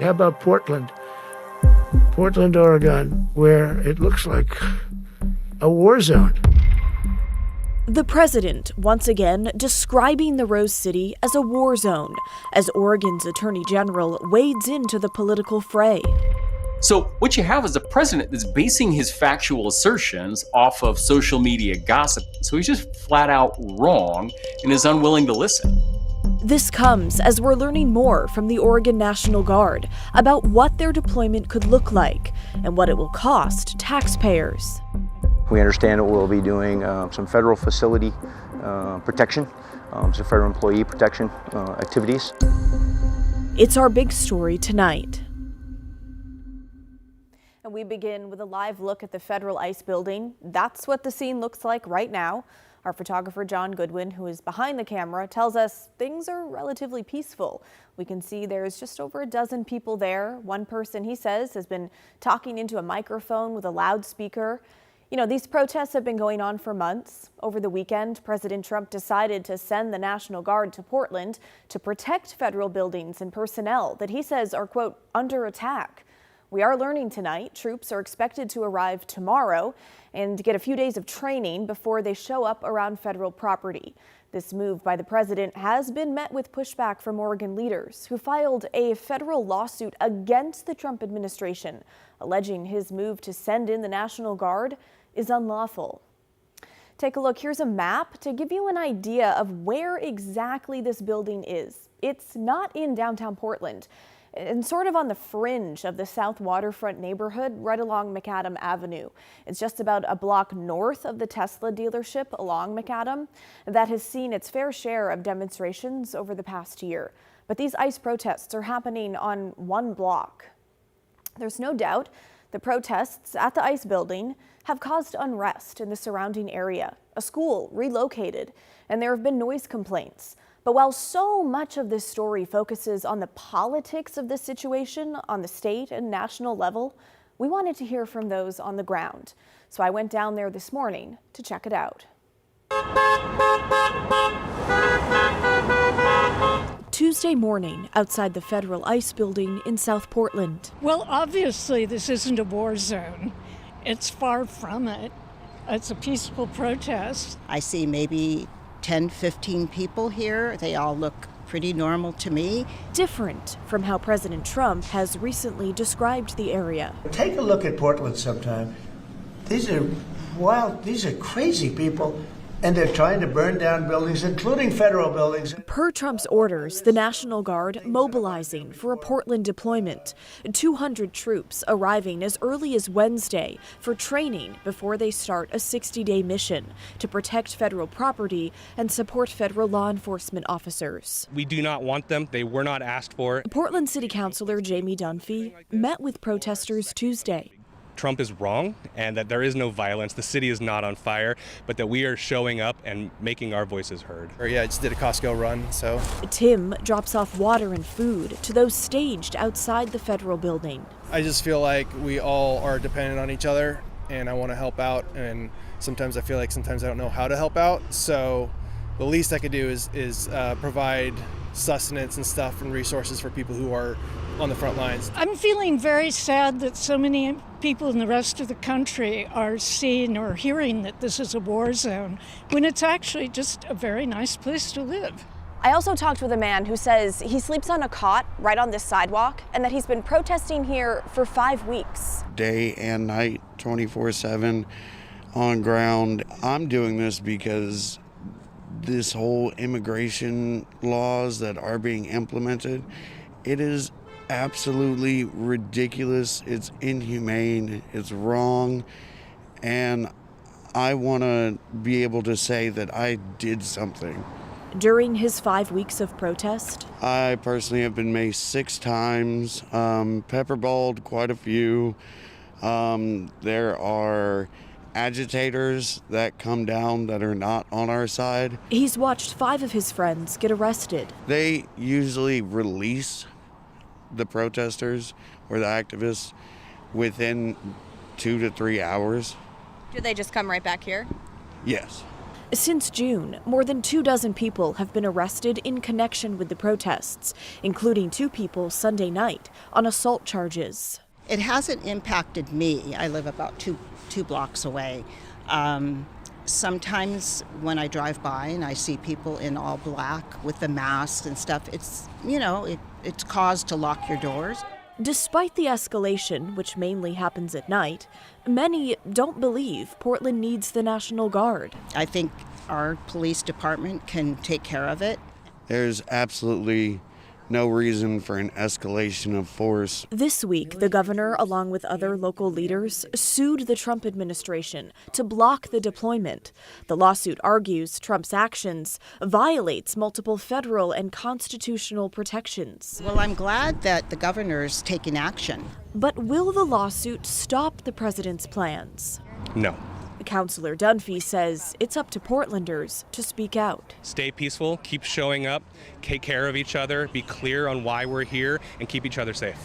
How about Portland, Oregon, where it looks like a war zone? The president, once again, describing the Rose City as a war zone, as Oregon's attorney general wades into the political fray. So what you have is a president that's basing his factual assertions off of social media gossip. So he's just flat out wrong and is unwilling to listen. This comes as we're learning more from the Oregon National Guard about what their deployment could look like and what it will cost taxpayers. We understand that we'll be doing some federal facility protection, some federal employee protection activities. It's our big story tonight. And we begin with a live look at the federal ICE building. That's what the scene looks like right now. Our photographer John Goodwin, who is behind the camera, tells us things are relatively peaceful. We can see there's just over a dozen people there. One person, he says, has been talking into a microphone with a loudspeaker. You know, these protests have been going on for months. Over the weekend, President Trump decided to send the National Guard to Portland to protect federal buildings and personnel that he says are, quote, under attack. We are learning tonight troops are expected to arrive tomorrow and get a few days of training before they show up around federal property. This move by the president has been met with pushback from Oregon leaders who filed a federal lawsuit against the Trump administration, alleging his move to send in the National Guard is unlawful. Take a look. Here's a map to give you an idea of where exactly this building is. It's not in downtown Portland and sort of on the fringe of the South Waterfront neighborhood right along McAdam Avenue. It's just about a block north of the Tesla dealership along McAdam that has seen its fair share of demonstrations over the past year. But these ICE protests are happening on one block. There's no doubt the protests at the ICE building have caused unrest in the surrounding area. A school relocated, and there have been noise complaints. But while so much of this story focuses on the politics of this situation on the state and national level, we wanted to hear from those on the ground. So I went down there this morning to check it out. Tuesday morning outside the federal ICE building in South Portland. Well, obviously this isn't a war zone. It's far from it. It's a peaceful protest. I see maybe 10, 15 people here. They all look pretty normal to me. Different from how President Trump has recently described the area. Take a look at Portland sometime. These are wild, these are crazy people. And they're trying to burn down buildings, including federal buildings. Per Trump's orders, the National Guard mobilizing for a Portland deployment. 200 troops arriving as early as Wednesday for training before they start a 60-day mission to protect federal property and support federal law enforcement officers. We do not want them. They were not asked for. Portland City Councilor Jamie Dunphy met with protesters Tuesday. Trump is wrong and that there is no violence. The city is not on fire, but that we are showing up and making our voices heard. Yeah, I just did a Costco run, so. Tim drops off water and food to those staged outside the federal building. I just feel like we all are dependent on each other and I want to help out, and sometimes I feel like sometimes I don't know how to help out, so the least I could do is provide sustenance and stuff and resources for people who are on the front lines. I'm feeling very sad that so many people in the rest of the country are seeing or hearing that this is a war zone when it's actually just a very nice place to live. I also talked with a man who says he sleeps on a cot right on this sidewalk and that he's been protesting here for 5 weeks. Day and night, 24/7 on ground. I'm doing this because this whole immigration laws that are being implemented, it is absolutely ridiculous. It's inhumane. It's wrong. And I want to be able to say that I did something. During his 5 weeks of protest, I personally have been maced 6 times, pepperballed quite a few. There are agitators that come down that are not on our side. He's watched 5 of his friends get arrested. They usually release the protesters or the activists within 2 to 3 hours. Do they just come right back here? Yes. Since June, more than 24 people have been arrested in connection with the protests, including 2 people Sunday night on assault charges. It hasn't impacted me. I live about two blocks away. Sometimes when I drive by and I see people in all black with the masks and stuff, it's cause to lock your doors. Despite the escalation, which mainly happens at night, many don't believe Portland needs the National Guard. I think our police department can take care of it. There's absolutely no reason for an escalation of force. This week, the governor, along with other local leaders, sued the Trump administration to block the deployment. The lawsuit argues Trump's actions violates multiple federal and constitutional protections. Well, I'm glad that the governor's taking action. But will the lawsuit stop the president's plans? No. Councillor Dunphy says it's up to Portlanders to speak out. Stay peaceful, keep showing up, take care of each other, be clear on why we're here, and keep each other safe.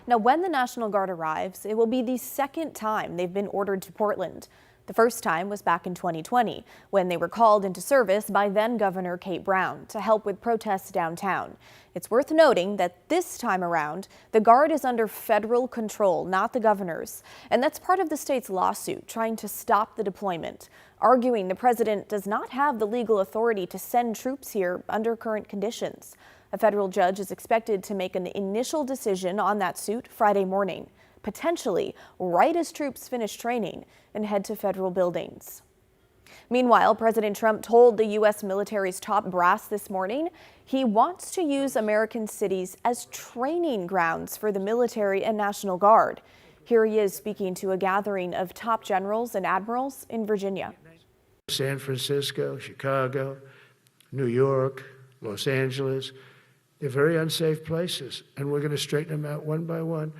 Now, when the National Guard arrives, it will be the second time they've been ordered to Portland. The first time was back in 2020, when they were called into service by then-Governor Kate Brown to help with protests downtown. It's worth noting that this time around, the Guard is under federal control, not the governor's. And that's part of the state's lawsuit trying to stop the deployment, arguing the president does not have the legal authority to send troops here under current conditions. A federal judge is expected to make an initial decision on that suit Friday morning, potentially right as troops finish training and head to federal buildings. Meanwhile, President Trump told the U.S. military's top brass this morning he wants to use American cities as training grounds for the military and National Guard. Here he is speaking to a gathering of top generals and admirals in Virginia. San Francisco, Chicago, New York, Los Angeles, they're very unsafe places, and we're going to straighten them out one by one.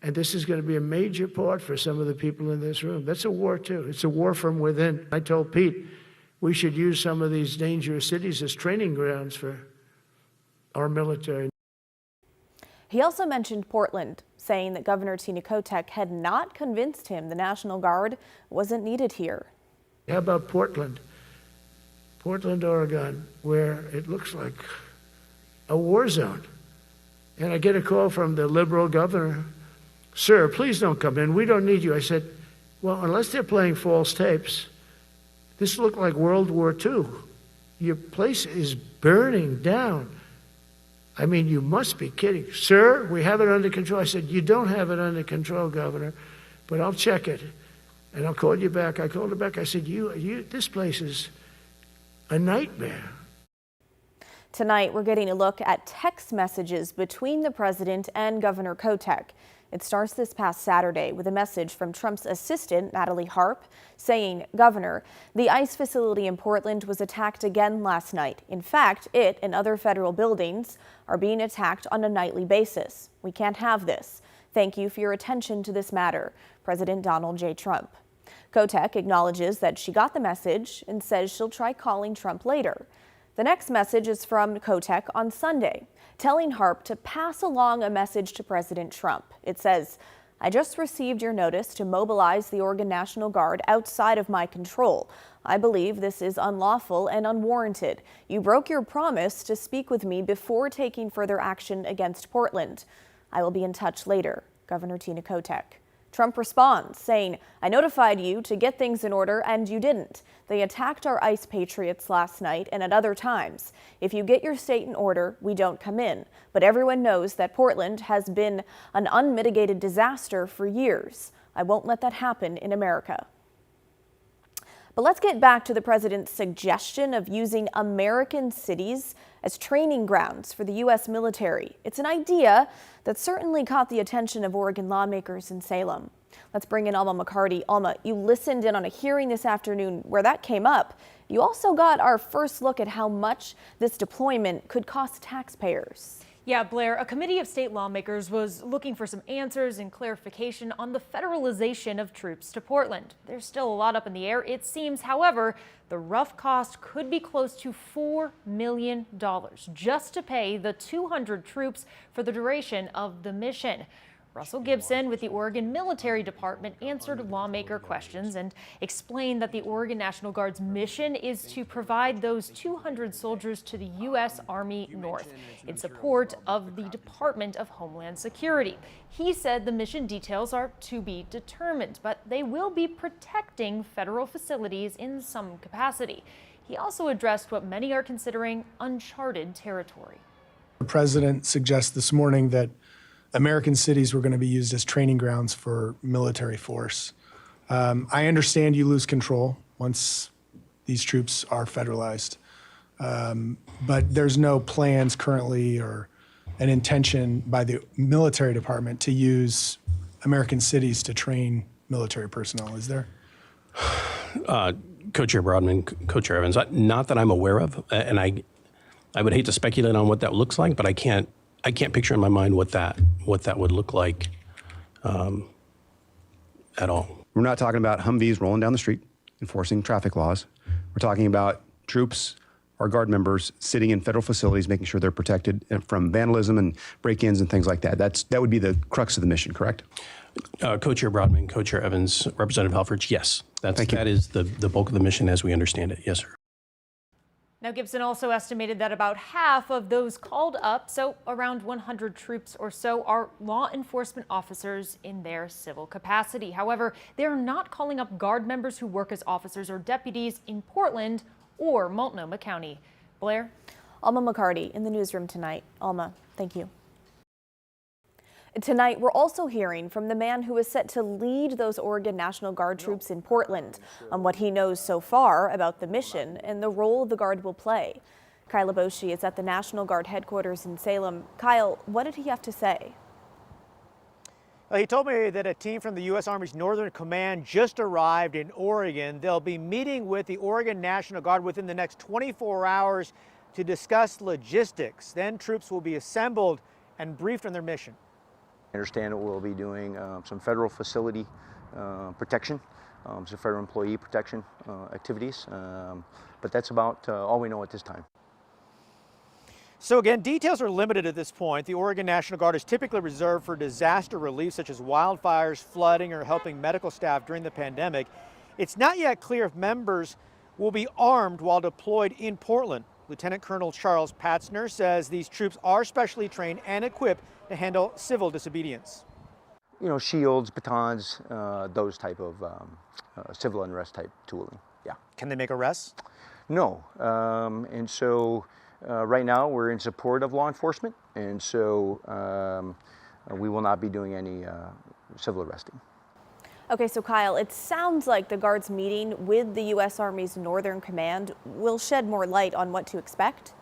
And this is going to be a major part for some of the people in this room. That's a war, too. It's a war from within. I told Pete we should use some of these dangerous cities as training grounds for our military. He also mentioned Portland, saying that Governor Tina Kotek had not convinced him the National Guard wasn't needed here. How about Portland? Portland, Oregon, where it looks like a war zone. And I get a call from the liberal governor. Sir, please don't come in. We don't need you. I said, well, unless they're playing false tapes, this looked like World War II. Your place is burning down. I mean, you must be kidding. Sir, we have it under control. I said, you don't have it under control, Governor, but I'll check it, and I'll call you back. I called her back. I said, this place is a nightmare. Tonight, we're getting a look at text messages between the president and Governor Kotek. It starts this past Saturday with a message from Trump's assistant, Natalie Harp, saying, Governor, the ICE facility in Portland was attacked again last night. In fact, it and other federal buildings are being attacked on a nightly basis. We can't have this. Thank you for your attention to this matter. President Donald J. Trump. Kotek acknowledges that she got the message and says she'll try calling Trump later. The next message is from Kotek on Sunday, telling Harp to pass along a message to President Trump. It says, I just received your notice to mobilize the Oregon National Guard outside of my control. I believe this is unlawful and unwarranted. You broke your promise to speak with me before taking further action against Portland. I will be in touch later. Governor Tina Kotek. Trump responds, saying, I notified you to get things in order and you didn't. They attacked our ICE patriots last night and at other times. If you get your state in order, we don't come in. But everyone knows that Portland has been an unmitigated disaster for years. I won't let that happen in America. But let's get back to the president's suggestion of using American cities as training grounds for the U.S. military. It's an idea that certainly caught the attention of Oregon lawmakers in Salem. Let's bring in Alma McCarty. Alma, you listened in on a hearing this afternoon where that came up. You also got our first look at how much this deployment could cost taxpayers. Yeah, Blair, a committee of state lawmakers was looking for some answers and clarification on the federalization of troops to Portland. There's still a lot up in the air, it seems. However, the rough cost could be close to $4 million just to pay the 200 troops for the duration of the mission. Russell Gibson with the Oregon Military Department answered lawmaker questions and explained that the Oregon National Guard's mission is to provide those 200 soldiers to the U.S. Army North in support of the Department of Homeland Security. He said the mission details are to be determined, but they will be protecting federal facilities in some capacity. He also addressed what many are considering uncharted territory. The president suggests this morning that American cities were going to be used as training grounds for military force. I understand you lose control once these troops are federalized, but there's no plans currently or an intention by the military department to use American cities to train military personnel, is there? Co-Chair Broadman, Co-Chair Evans, not that I'm aware of, and I would hate to speculate on what that looks like, but I can't picture in my mind what that would look like at all. We're not talking about Humvees rolling down the street enforcing traffic laws. We're talking about troops or Guard members sitting in federal facilities, making sure they're protected from vandalism and break-ins and things like that. That would be the crux of the mission, correct? Co-Chair Broadman, Co-Chair Evans, Representative Halford, yes, that is the bulk of the mission as we understand it. Yes, sir. Now, Gibson also estimated that about half of those called up, so around 100 troops or so, are law enforcement officers in their civil capacity. However, they're not calling up Guard members who work as officers or deputies in Portland or Multnomah County. Blair? Alma McCarty in the newsroom tonight. Alma, thank you. Tonight, we're also hearing from the man who is set to lead those Oregon National Guard troops in Portland on what he knows so far about the mission and the role the Guard will play. Kyle Aboshi is at the National Guard headquarters in Salem. Kyle, what did he have to say? He told me that a team from the U.S. Army's Northern Command just arrived in Oregon. They'll be meeting with the Oregon National Guard within the next 24 hours to discuss logistics. Then troops will be assembled and briefed on their mission. I understand that we'll be doing some federal facility protection, some federal employee protection activities, but that's about all we know at this time. So again, details are limited at this point. The Oregon National Guard is typically reserved for disaster relief such as wildfires, flooding, or helping medical staff during the pandemic. It's not yet clear if members will be armed while deployed in Portland. Lieutenant Colonel Charles Patzner says these troops are specially trained and equipped to handle civil disobedience. You know, shields, batons, those type of civil unrest type tooling, yeah. Can they make arrests? No, and so right now we're in support of law enforcement, and so we will not be doing any civil arresting. Okay, so Kyle, it sounds like the Guard's meeting with the U.S. Army's Northern Command will shed more light on what to expect.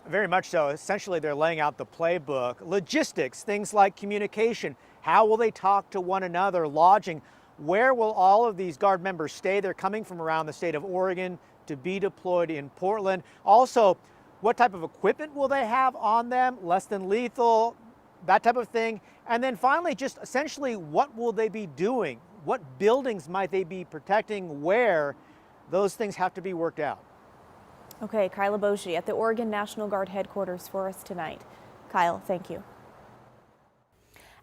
Very much so. Essentially, they're laying out the playbook. Logistics, things like communication. How will they talk to one another? Lodging. Where will all of these Guard members stay? They're coming from around the state of Oregon to be deployed in Portland. Also, what type of equipment will they have on them? Less than lethal, that type of thing. And then finally, just essentially, what will they be doing? What buildings might they be protecting? Where? Those things have to be worked out. Okay, Kyle Aboshi at the Oregon National Guard headquarters for us tonight. Kyle, thank you.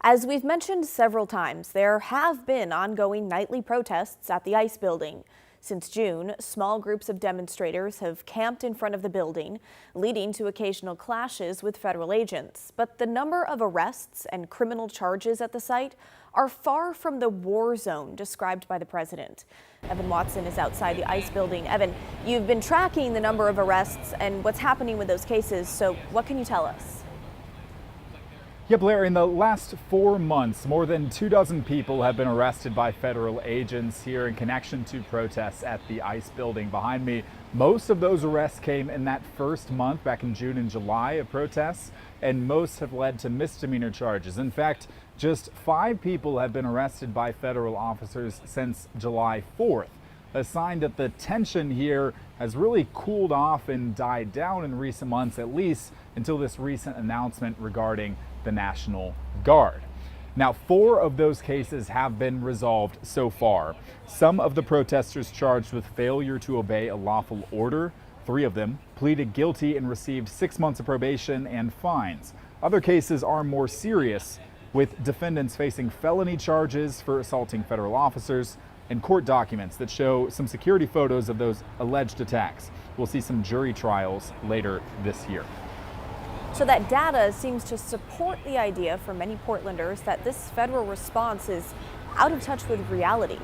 As we've mentioned several times, there have been ongoing nightly protests at the ICE building. Since June, small groups of demonstrators have camped in front of the building, leading to occasional clashes with federal agents. But the number of arrests and criminal charges at the site are far from the war zone described by the president. Evan Watson is outside the ICE building. Evan, you've been tracking the number of arrests and what's happening with those cases, so what can you tell us? Yeah, Blair, in the last 4 months, more than 24 people have been arrested by federal agents here in connection to protests at the ICE building behind me. Most of those arrests came in that first month back in June and July of protests, and most have led to misdemeanor charges. In fact, just 5 people have been arrested by federal officers since July 4th. A sign that the tension here has really cooled off and died down in recent months, at least until this recent announcement regarding the National Guard. Now, 4 of those cases have been resolved so far. Some of the protesters charged with failure to obey a lawful order. 3 of them pleaded guilty and received 6 months of probation and fines. Other cases are more serious, with defendants facing felony charges for assaulting federal officers and court documents that show some security photos of those alleged attacks. We'll see some jury trials later this year. So that data seems to support the idea for many Portlanders that this federal response is out of touch with reality.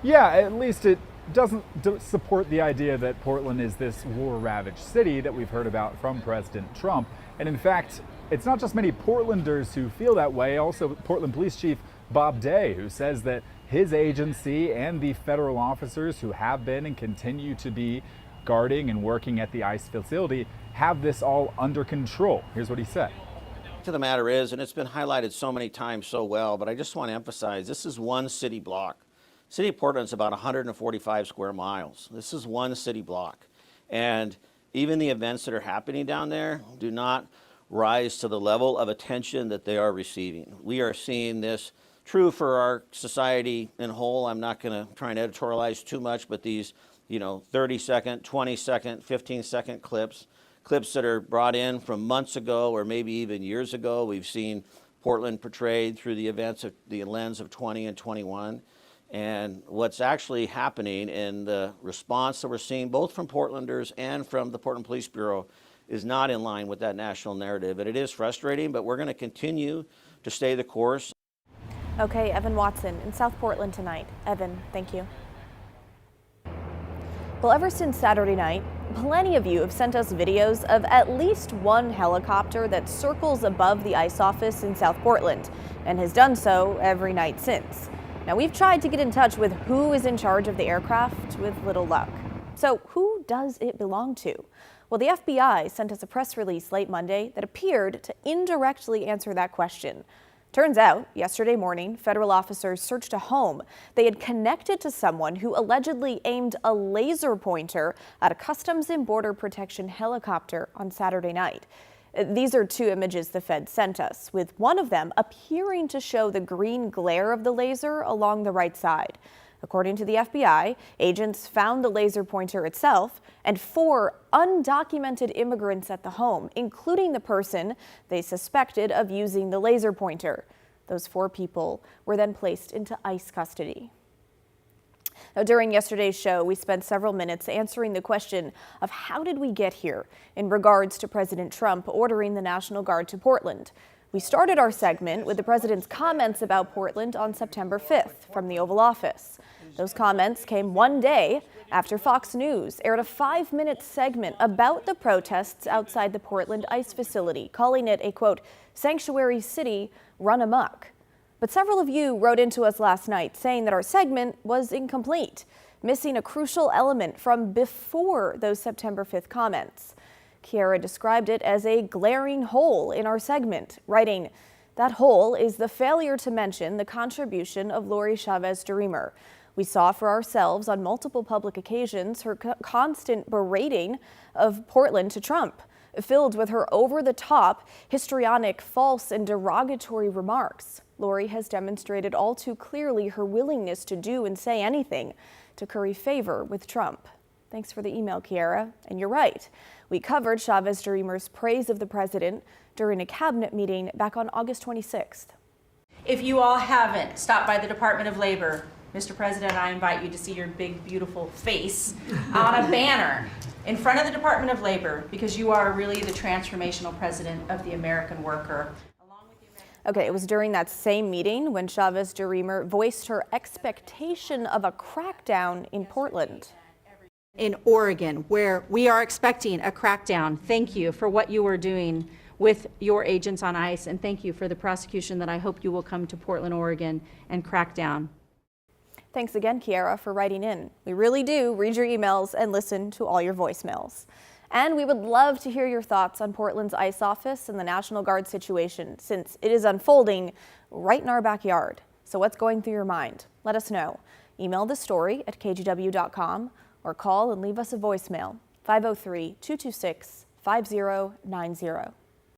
Yeah, at least it doesn't support the idea that Portland is this war-ravaged city that we've heard about from President Trump. And in fact, it's not just many Portlanders who feel that way. Also, Portland Police Chief Bob Day, who says that his agency and the federal officers who have been and continue to be guarding and working at the ICE facility have this all under control. Here's what he said. To the matter is, and it's been highlighted so many times so well, but I just want to emphasize, this is one city block. City of Portland is about 145 square miles. This is one city block. And even the events that are happening down there do not rise to the level of attention that they are receiving. We are seeing this true for our society in whole. I'm not going to try and editorialize too much, but these, 30-second, 20-second, 15-second clips that are brought in from months ago or maybe even years ago. We've seen Portland portrayed through the events of the lens of 20 and 21. And what's actually happening in the response that we're seeing both from Portlanders and from the Portland Police Bureau is not in line with that national narrative. And it is frustrating, but we're going to continue to stay the course. Okay, Evan Watson in South Portland tonight. Evan, thank you. Well, ever since Saturday night, plenty of you have sent us videos of at least one helicopter that circles above the ICE office in South Portland and has done so every night since. Now, we've tried to get in touch with who is in charge of the aircraft with little luck. So who does it belong to? Well, the FBI sent us a press release late Monday that appeared to indirectly answer that question. Turns out, yesterday morning, federal officers searched a home. They had connected to someone who allegedly aimed a laser pointer at a Customs and Border Protection helicopter on Saturday night. These are two images the Fed sent us, with one of them appearing to show the green glare of the laser along the right side. According to the FBI, agents found the laser pointer itself and 4 undocumented immigrants at the home, including the person they suspected of using the laser pointer. Those 4 people were then placed into ICE custody. Now, during yesterday's show, we spent several minutes answering the question of how did we get here in regards to President Trump ordering the National Guard to Portland. We started our segment with the president's comments about Portland on September 5th from the Oval Office. Those comments came one day after Fox News aired a 5-minute segment about the protests outside the Portland ICE facility, calling it a, quote, sanctuary city run amok. But several of you wrote into us last night saying that our segment was incomplete, missing a crucial element from before those September 5th comments. Kiara described it as a glaring hole in our segment, writing, that hole is the failure to mention the contribution of Lori Chavez-DeRemer. We saw for ourselves on multiple public occasions her constant berating of Portland to Trump, filled with her over-the-top, histrionic, false, and derogatory remarks. Lori has demonstrated all too clearly her willingness to do and say anything to curry favor with Trump. Thanks for the email, Kiara. And you're right. We covered Chavez-DeRemer's praise of the president during a cabinet meeting back on August 26th. If you all haven't stopped by the Department of Labor, Mr. President, I invite you to see your big, beautiful face on a banner in front of the Department of Labor, because you are really the transformational president of the American worker. Okay, it was during that same meeting when Chavez-DeRemer voiced her expectation of a crackdown in Portland. In Oregon, where we are expecting a crackdown. Thank you for what you are doing with your agents on ICE, and thank you for the prosecution that I hope you will come to Portland, Oregon and crack down. Thanks again, Kiara, for writing in. We really do read your emails and listen to all your voicemails. And we would love to hear your thoughts on Portland's ICE office and the National Guard situation, since it is unfolding right in our backyard. So what's going through your mind? Let us know. Email the story at kgw.com or call and leave us a voicemail, 503-226-5090.